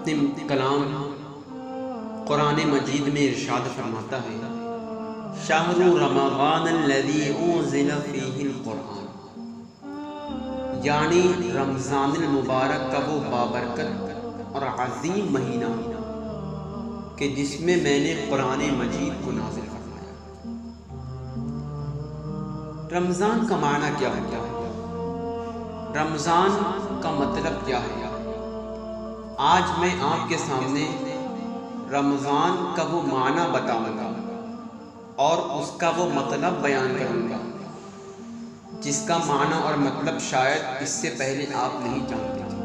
اپنے کلام قرآن مجید میں ارشاد فرماتا ہے شہر رمضان الذی انزل فیہ القرآن، یعنی رمضان المبارک کا وہ بابرکت اور عظیم مہینہ کہ جس میں میں نے قرآن مجید کو نازل فرمایا۔ رمضان کا معنی کیا ہوتا ہے؟ رمضان کا مطلب کیا ہے؟ آج میں آپ کے سامنے رمضان کا وہ معنی بتاؤں گا اور اس کا وہ مطلب بیان کروں گا جس کا معنی اور مطلب شاید اس سے پہلے آپ نہیں جانتے تھے۔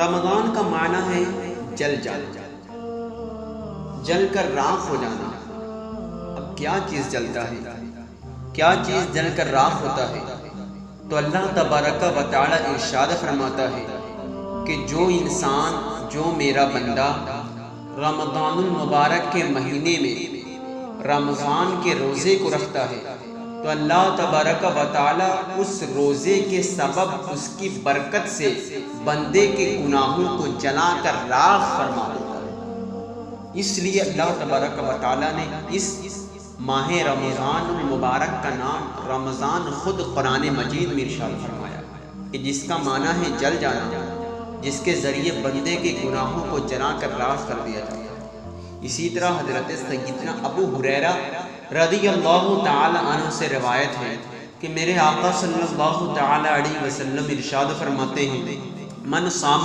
رمضان کا معنی ہے جل جانا، جل کر راکھ ہو جانا۔ اب کیا چیز جلتا ہے؟ کیا چیز جل کر راکھ ہوتا ہے؟ تو اللہ تبارک و تعالی ارشاد فرماتا ہے کہ جو انسان، جو میرا بندہ رمضان المبارک کے مہینے میں رمضان کے روزے کو رکھتا ہے تو اللہ تبارک و تعالی اس روزے کے سبب اس کی برکت سے بندے کے گناہوں کو جلا کر راکھ فرما دیتا ہے۔ اس لیے اللہ تبارک و تعالی نے اس ماہ رمضان المبارک کا نام رمضان خود قرآن مجید میں ارشاد فرمایا کہ جس کا معنی ہے جل جانا، جس کے ذریعے بندے کے گناہوں کو جلا کر راکھ کر دیا جاتا ہے۔ اسی طرح حضرت سیدنا ابو ہریرہ رضی اللہ تعالی عنہ سے روایت ہے کہ میرے آقا صلی اللہ تعالی علیہ وسلم ارشاد فرماتے ہیں من صام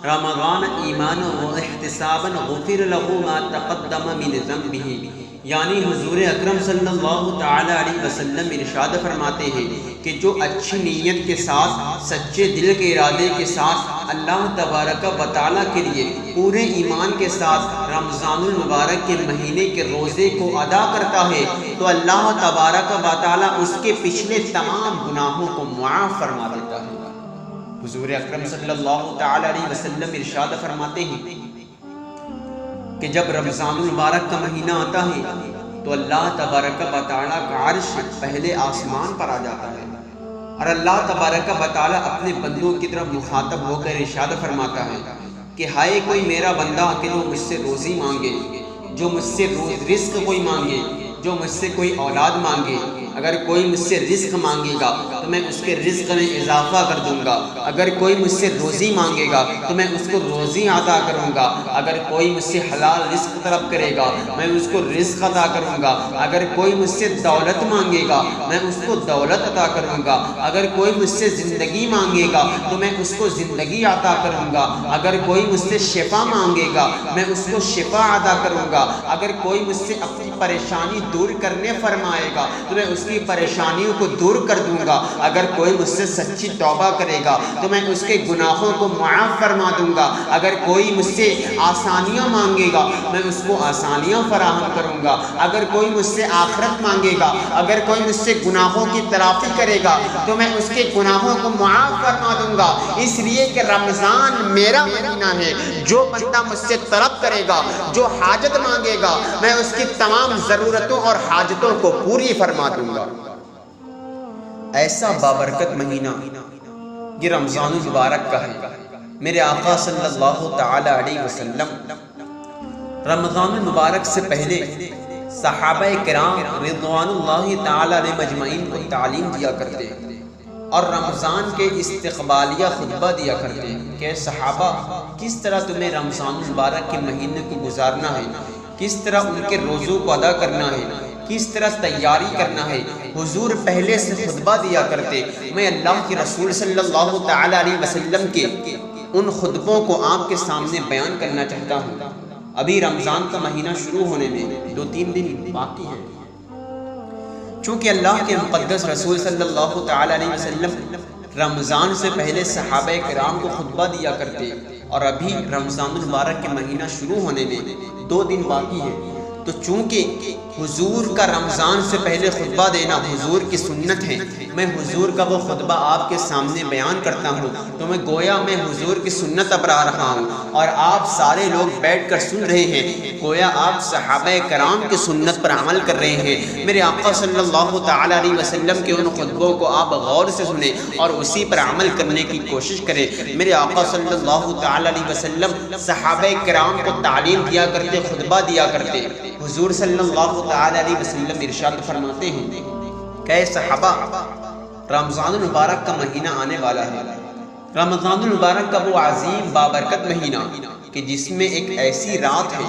رمضان ایمانا و احتسابا غفر له ما تقدم من ذنبه، یعنی حضور اکرم صلی اللہ تعالی علیہ وسلم ارشاد فرماتے ہیں کہ جو اچھی نیت کے ساتھ، سچے دل کے ارادے کے ساتھ اللہ تبارک و تعالی کے لیے پورے ایمان کے ساتھ رمضان المبارک کے مہینے کے روزے کو ادا کرتا ہے تو اللہ تبارک و تعالی اس کے پچھلے تمام گناہوں کو معاف فرما دیتا ہے۔ حضور اکرم صلی اللہ تعالی علیہ وسلم ارشاد فرماتے ہیں کہ جب رمضان المبارک کا مہینہ آتا ہے تو اللہ تبارک و تعالی کا عرش پہلے آسمان پر آ جاتا ہے اور اللہ تبارک و تعالی اپنے بندوں کی طرف مخاطب ہو کر ارشاد فرماتا ہے کہ ہائے کوئی میرا بندہ کہ جو مجھ سے روزی مانگے، جو مجھ سے رزق کوئی مانگے، جو مجھ سے کوئی اولاد مانگے، اگر کوئی مجھ سے رزق مانگے گا تو میں اس کے رزق میں اضافہ کر دوں گا، اگر کوئی مجھ سے روزی مانگے گا تو میں اس کو روزی عطا کروں گا، اگر کوئی مجھ سے حلال رزق طلب کرے گا میں اس کو رزق عطا کروں گا، اگر کوئی مجھ سے دولت مانگے گا میں اس کو دولت عطا کروں گا، اگر کوئی مجھ سے زندگی مانگے گا تو میں اس کو زندگی عطا کروں گا، اگر کوئی مجھ سے شفا مانگے گا میں اس کو شفا عطا کروں گا، اگر کوئی مجھ سے اپنی پریشانی دور کرنے فرمائے گا تو میں اس کی پریشانیوں کو دور کر دوں گا، اگر کوئی مجھ سے سچی توبہ کرے گا تو میں اس کے گناہوں کو معاف فرما دوں گا، اگر کوئی مجھ سے آسانیاں مانگے گا میں اس کو آسانیاں فراہم کروں گا، اگر کوئی مجھ سے آخرت مانگے گا، اگر کوئی مجھ سے گناہوں کی تلافی کرے گا تو میں اس کے گناہوں کو معاف فرما دوں گا۔ اس لیے کہ رمضان میرا مہینہ ہے، جو بندہ مجھ سے طلب کرے گا، جو حاجت مانگے گا میں اس کی تمام ضرورتوں اور حاجتوں کو پوری فرما دوں گا۔ ایسا بابرکت مہینہ یہ رمضان المبارک کا ہے۔ میرے آقا صلی اللہ تعالی علیہ وسلم رمضان المبارک سے پہلے صحابہ کرام رضوان اللہ تعالی علیہ مجمعین کو تعلیم دیا کرتے اور رمضان کے استقبالیہ خطبہ دیا کرتے کہ صحابہ کس طرح تمہیں رمضان المبارک کے مہینے کو گزارنا ہے، کس طرح ان کے روزوں کو ادا کرنا ہے، کس طرح تیاری کرنا ہے۔ حضور پہلے سے خطبہ دیا کرتے۔ میں اللہ کے رسول صلی اللہ تعالی علیہ وسلم کے ان خطبوں کو آپ کے سامنے بیان کرنا چاہتا ہوں۔ ابھی رمضان کا مہینہ شروع ہونے میں 2-3 دن باقی ہیں، چونکہ اللہ کے مقدس رسول صلی اللہ تعالی علیہ وسلم رمضان سے پہلے صحابہ کرام کو خطبہ دیا کرتے اور ابھی رمضان المبارک کے مہینہ شروع ہونے میں 2 دن باقی ہے، تو چونکہ حضور کا رمضان سے پہلے خطبہ دینا حضور کی سنت ہے، میں حضور کا وہ خطبہ آپ کے سامنے بیان کرتا ہوں، تو میں گویا میں حضور کی سنت اپنا رہا ہوں اور آپ سارے لوگ بیٹھ کر سن رہے ہیں، گویا آپ صحابہ کرام کی سنت پر عمل کر رہے ہیں۔ میرے آقا صلی اللہ تعالیٰ علیہ وسلم کے ان خطبوں کو آپ غور سے سنیں اور اسی پر عمل کرنے کی کوشش کریں۔ میرے آقا صلی اللہ تعالیٰ علیہ وسلم صحابہ کرام کو تعلیم دیا کرتے، خطبہ دیا کرتے۔ حضور صلی اللہ تعالیٰ علیہ وسلم ارشاد فرماتے ہیں کہ اے صحابہ، رمضان المبارک کا مہینہ آنے والا ہے۔ رمضان المبارک کا وہ عظیم بابرکت مہینہ کہ جس میں ایک ایسی رات ہے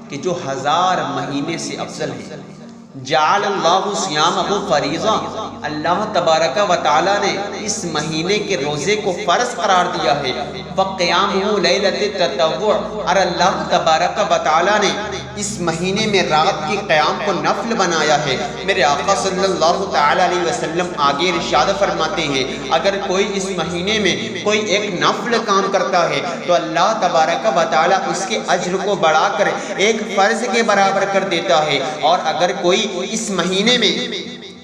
کہ جو 1000 مہینے سے افضل ہے۔ جعل اللہ صیامہ فریضہ، اللہ تبارک و تعالیٰ نے اس مہینے کے روزے کو فرض قرار دیا ہے۔ فقیامہ لیلۃ التطوع، اور اللہ تبارک و تعالیٰ نے اس مہینے میں رات کی قیام کو نفل بنایا ہے۔ میرے آقا صلی اللہ تعالیٰ علیہ وسلم آگے ارشاد فرماتے ہیں اگر کوئی اس مہینے میں کوئی ایک نفل کام کرتا ہے تو اللہ تبارک و تعالیٰ اس کے اجر کو بڑھا کر ایک فرض کے برابر کر دیتا ہے، اور اگر کوئی اس مہینے میں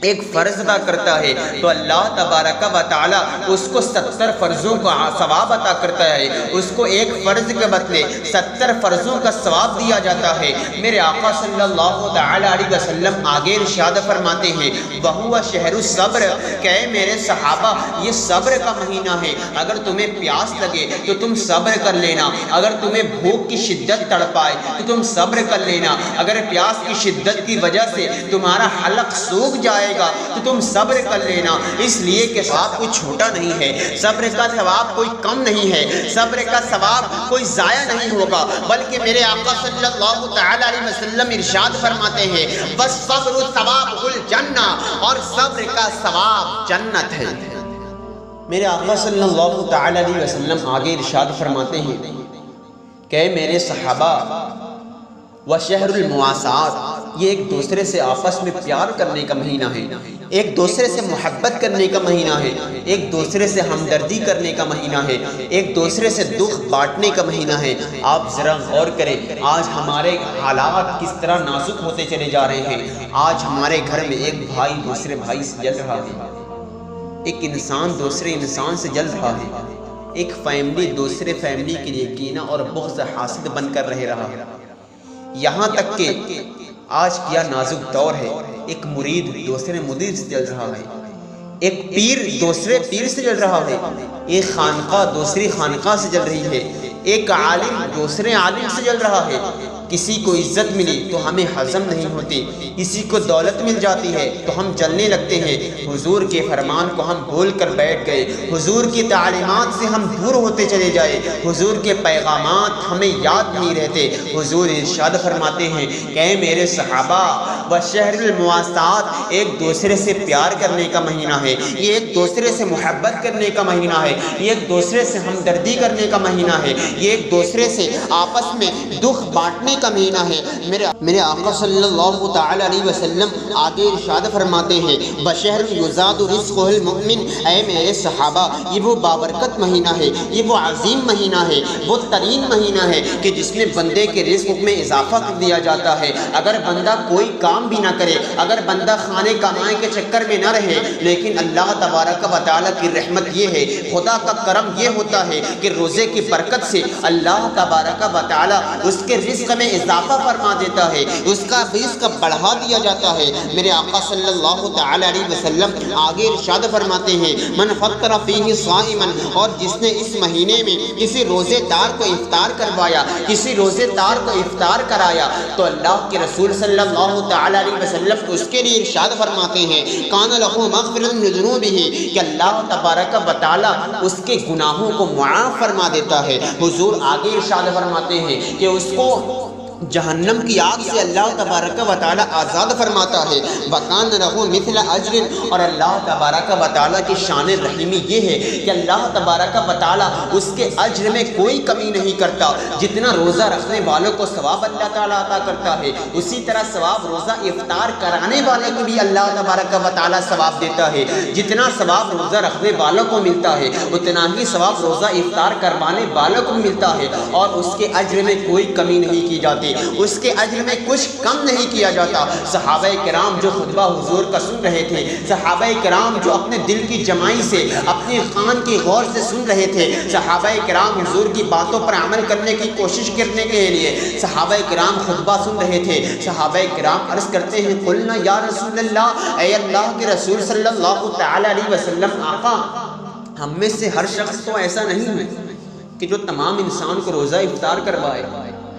ایک فرض ادا کرتا ہے تو اللہ تبارک و تعالیٰ اس کو 70 فرضوں کا ثواب عطا کرتا ہے، اس کو ایک فرض کے بدلے 70 فرضوں کا ثواب دیا جاتا ہے۔ میرے آقا صلی اللہ تعالیٰ علیہ وسلم آگے ارشاد فرماتے ہیں وَهُوَ شَهْرُ الصَّبْرِ، کہ اے میرے صحابہ یہ صبر کا مہینہ ہے۔ اگر تمہیں پیاس لگے تو تم صبر کر لینا، اگر تمہیں بھوک کی شدت تڑپائے تو تم صبر کر لینا، اگر پیاس کی شدت کی وجہ سے تمہارا حلق سوکھ جائے گا تو تم صبر کر لینا، اس لیے کہ ثواب کوئی چھوٹا نہیں ہے، صبر کا ثواب کوئی کم نہیں ہے، صبر کا ثواب کوئی ضائع نہیں ہوگا، بلکہ میرے آقا صلی اللہ تعالیٰ علیہ وسلم ارشاد فرماتے ہیں وَالصَّبْرُ ثَوَابُهُ الْجَنَّةُ، اور صبر کا ثواب جنت ہے۔ میرے آقا صلی اللہ تعالیٰ علیہ وسلم آگے ارشاد فرماتے ہیں کہ میرے صحابہ وَشَهْرُ الْمُوَاسَاةِ، یہ ایک دوسرے سے آپس میں پیار کرنے کا مہینہ ہے، ایک دوسرے سے محبت کرنے کا مہینہ ہے، ایک دوسرے سے ہمدردی کرنے کا مہینہ ہے، ایک دوسرے سے دکھ بانٹنے کا مہینہ ہے۔ آپ ذرا غور کریں آج ہمارے حالات کس طرح نازک ہوتے چلے جا رہے ہیں۔ آج ہمارے گھر میں ایک بھائی دوسرے بھائی سے جل رہا ہے، ایک انسان دوسرے انسان سے جل رہا ہے، ایک فیملی دوسرے فیملی کے لیے کینہ اور بغض حاسد بن کر رہ رہا ہے۔ یہاں تک کہ آج کیا نازک دور ہے، ایک مرید دوسرے مرید سے جل رہا ہے، ایک پیر دوسرے پیر سے جل رہا ہے، ایک خانقاہ دوسری خانقاہ سے جل رہی ہے، ایک عالم دوسرے عالم سے جل رہا ہے۔ کسی کو عزت ملی تو ہمیں ہضم نہیں ہوتی، کسی کو دولت مل جاتی ہے تو ہم جلنے لگتے ہیں، حضور کے فرمان کو ہم بھول کر بیٹھ گئے، حضور کی تعلیمات سے ہم دور ہوتے چلے جائے، حضور کے پیغامات ہمیں یاد نہیں رہتے۔ حضور ارشاد فرماتے ہیں کہ اے میرے صحابہ وَشَهْرُ الْمُوَاسَاةِ، ایک دوسرے سے پیار کرنے کا مہینہ ہے، یہ ایک دوسرے سے محبت کرنے کا مہینہ ہے، یہ ایک دوسرے سے ہمدردی کرنے کا مہینہ ہے، یہ ایک دوسرے سے آپس میں دکھ بانٹنے کا مہینہ ہے۔ میرے آقا صلی اللہ تعالیٰ علیہ وسلم آگے ارشاد فرماتے ہیں بشہر یزاد رزقہ المؤمن، اے میرے صحابہ یہ وہ بابرکت مہینہ ہے، یہ وہ عظیم مہینہ ہے، وہ ترین مہینہ ہے کہ جس میں بندے کے رزق میں اضافہ کر دیا جاتا ہے۔ اگر بندہ کوئی کام بھی نہ کرے، اگر بندہ کھانے کمائے کے چکر میں نہ رہے، لیکن اللہ تبارک و تعالیٰ کی رحمت یہ ہے، خدا کا کرم یہ ہوتا ہے کہ روزے کی برکت سے اللہ تبارک و تعالیٰ اس کے رزق میں اضافہ فرما دیتا ہے، اس کا رزق بڑھا دیا جاتا ہے۔ میرے آقا صلی اللہ تعالیٰ علیہ وسلم آگے ارشاد فرماتے ہیں من فطر فیہ صائما، اور جس نے اس مہینے میں کسی روزے دار کو افطار کروایا، کسی روزے دار کو افطار کرایا، تو اللہ کے رسول صلی اللہ تعالیٰ علیہ وسلم اس کے لیے ارشاد فرماتے ہیں کان لہ مغفرۃ من ذنوبہ، کہ اللہ تبارک و تعالیٰ اس کے گناہوں کو معاف فرما دیتا ہے۔ حضور آگے ارشاد فرماتے ہیں کہ اس کو جہنم کی آگ سے اللہ تبارک و تعالیٰ آزاد فرماتا ہے۔ وَكَانَ لَهُ مِثْلَ أَجْرٍ، اور اللہ تبارک و تعالیٰ کی شان رحیمی یہ ہے کہ اللہ تبارک و تعالیٰ اس کے اجر میں کوئی کمی نہیں کرتا۔ جتنا روزہ رکھنے والوں کو ثواب اللہ تعالیٰ عطا کرتا ہے، اسی طرح ثواب روزہ افطار کرانے والے کو بھی اللہ تبارک و تعالیٰ ثواب دیتا ہے۔ جتنا ثواب روزہ رکھنے والوں کو ملتا ہے اتنا ہی ثواب روزہ افطار کروانے والوں کو ملتا ہے، اور اس کے اجر میں کوئی کمی نہیں کی جاتی۔ ہے اس کے اجر میں کچھ کم نہیں کیا جاتا۔ صحابہ کرام جو خطبہ حضور کا سن رہے تھے، صحابہ کرام جو اپنے دل کی جمائی سے، اپنے کان کی غور سے سن رہے تھے، صحابہ کرام حضور کی باتوں پر عمل کرنے کی کوشش کرنے کے لیے صحابہ کرام خطبہ سن رہے تھے۔ صحابہ کرام عرض کرتے ہیں قلنا یا رسول اللہ، اے اللہ کے رسول صلی اللہ تعالی علیہ وسلم، آقا ہم میں سے ہر شخص تو ایسا نہیں ہے کہ جو تمام انسان کو روزہ افطار کروائے،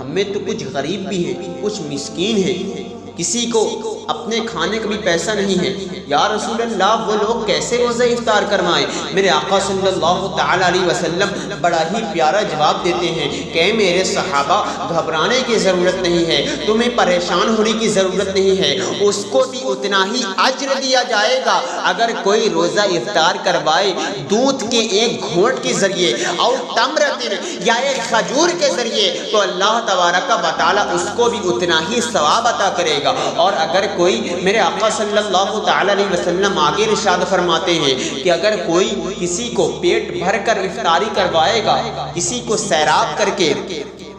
ہم میں تو کچھ غریب بھی ہیں، کچھ مسکین ہیں، کسی کو اپنے کھانے کا بھی پیسہ نہیں ہے، یا رسول اللہ وہ لوگ کیسے روزہ افطار کروائیں؟ میرے آقا صلی اللہ تعالی علیہ وسلم بڑا ہی پیارا جواب دیتے ہیں کہ میرے صحابہ گھبرانے کی ضرورت نہیں ہے، تمہیں پریشان ہونے کی ضرورت نہیں ہے، اس کو بھی اتنا ہی اجر دیا جائے گا اگر کوئی روزہ افطار کروائے دودھ کے ایک گھونٹ کے ذریعے اور تمرتن یا ایک کھجور کے ذریعے، تو اللہ تبارک و تعالی اس کو بھی اتنا ہی ثواب عطا کرے گا۔ اور اگر کوئی، میرے آقا صلی اللہ تعالی علیہ وسلم آگے ارشاد فرماتے ہیں کہ اگر کوئی کسی کو پیٹ بھر کر افطاری کروائے گا، کسی کو سیراب کر کے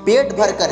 پیٹ بھر کر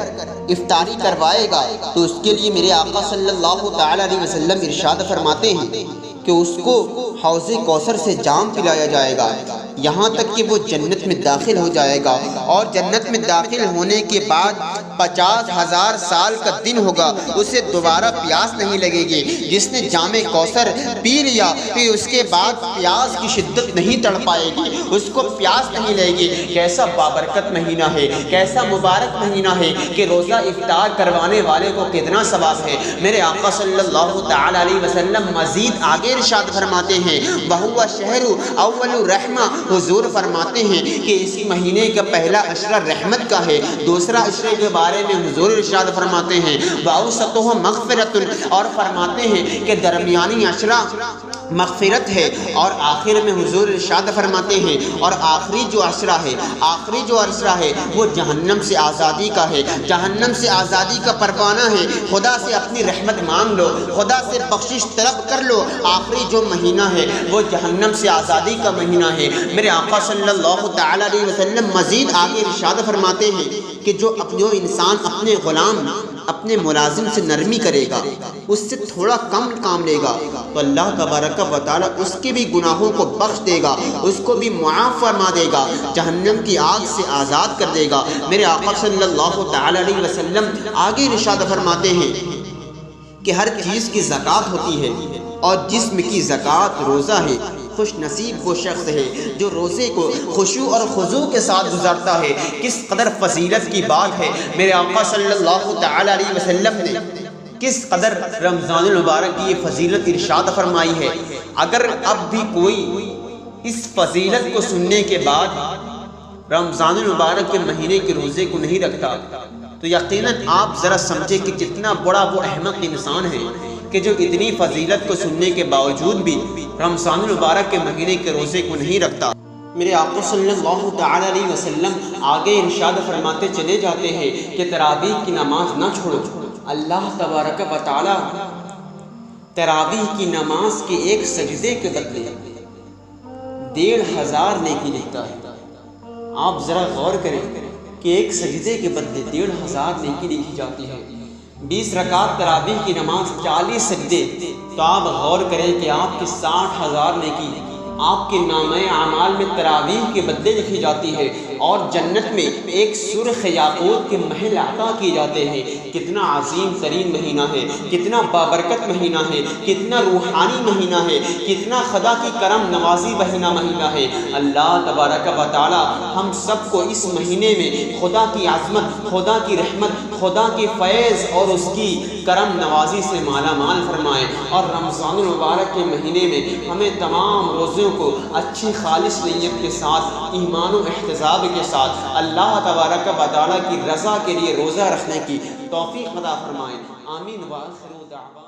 افطاری کروائے گا، تو اس کے لیے میرے آقا صلی اللہ تعالی علیہ وسلم ارشاد فرماتے ہیں کہ اس کو حوض کوثر سے جام پلایا جائے گا، یہاں تک کہ وہ جنت میں داخل ہو جائے گا، اور جنت میں داخل ہونے کے بعد 50,000 سال کا دن ہوگا، اسے دوبارہ پیاس نہیں لگے گی۔ جس نے جام کوثر پی لیا پھر اس کے بعد پیاس کی شدت نہیں تڑ پائے گی، اس کو پیاس نہیں لگے گی۔ کیسا بابرکت مہینہ ہے، کیسا مبارک مہینہ ہے کہ روزہ افطار کروانے والے کو کتنا ثواب ہے۔ میرے آقا صلی اللہ تعالی علیہ وسلم مزید آگے ارشاد فرماتے ہیں وَهُوَ شَهْرُ أَوَّلُ رَحْمَةٍ، حضور فرماتے ہیں کہ اس مہینے کا پہلا عشرہ رحمت کا ہے۔ دوسرا عشرے کے بارے میں حضور ارشاد فرماتے ہیں وَأَوْسَطُهُ مَغْفِرَةٌ، اور فرماتے ہیں کہ درمیانی عشرہ مغفرت ہے، اور آخر میں حضور ارشاد فرماتے ہیں اور آخری جو عشرہ ہے وہ جہنم سے آزادی کا ہے، جہنم سے آزادی کا پروانہ ہے۔ خدا سے اپنی رحمت مانگ لو، خدا سے بخشش طلب کر لو۔ آخری جو مہینہ ہے وہ جہنم سے آزادی کا مہینہ ہے۔ میرے آقا صلی اللہ تعالی علیہ وسلم مزید آگے ارشاد فرماتے ہیں کہ جو انسان اپنے غلام، اپنے ملازم سے نرمی کرے گا، اس سے تھوڑا کم کام لے گا، تو اللہ تبارک و تعالی اس کے بھی گناہوں کو بخش دے گا، اس کو بھی معاف فرما دے گا، جہنم کی آگ سے آزاد کر دے گا۔ میرے آقا صلی اللہ تعالی علیہ وسلم آگے ارشاد فرماتے ہیں کہ ہر چیز کی زکوٰۃ ہوتی ہے، اور جسم کی زکوٰۃ روزہ ہے۔ خوش نصیب وہ شخص ہے جو روزے کو خشوع اور خضوع کے ساتھ گزارتا ہے۔ کس قدر فضیلت کی بات ہے، میرے آقا صلی اللہ تعالی علیہ وسلم نے کس قدر رمضان المبارک کی یہ فضیلت ارشاد فرمائی ہے۔ اگر اب بھی کوئی اس فضیلت کو سننے کے بعد رمضان المبارک کے مہینے کے روزے کو نہیں رکھتا، تو یقیناً آپ ذرا سمجھے کہ کتنا بڑا وہ احمق انسان ہے کہ جو اتنی فضیلت کو سننے کے باوجود بھی رمضان المبارک کے مہینے کے روزے کو نہیں رکھتا۔ میرے آقا صلی اللہ تعالی علیہ وسلم آگے ارشاد فرماتے چلے جاتے ہیں کہ تراویح کی نماز نہ چھوڑو، اللہ تبارک و تعالی تراویح کی نماز کے ایک سجدے کے بدلے 1,500 نیکی لکھتا ہے۔ آپ ذرا غور کریں کہ ایک سجدے کے بدلے 1,500 نیکی لکھی جاتی ہے۔ 20 رکعت تراویح کی نماز، 40 سجدے، تو آپ غور کریں کہ آپ کی 60,000 نیکی آپ کے نامہ اعمال میں تراویح کے بدلے لکھی جاتی ہے، اور جنت میں ایک سرخ یاقوت کے محل عطا کیے جاتے ہیں۔ کتنا عظیم ترین مہینہ ہے، کتنا بابرکت مہینہ ہے، کتنا روحانی مہینہ ہے، کتنا خدا کی کرم نوازی مہینہ ہے۔ اللہ تبارک و تعالی ہم سب کو اس مہینے میں خدا کی عظمت، خدا کی رحمت، خدا کی فیض اور اس کی کرم نوازی سے مالا مال فرمائے، اور رمضان المبارک کے مہینے میں ہمیں تمام روزوں کو اچھی خالص نیت کے ساتھ، ایمان و احتساب کے ساتھ اللہ تبارک و تعالی کی رضا کے لیے روزہ رکھنے کی توفیق عطا فرمائے۔ آمین وآخر دعوانا۔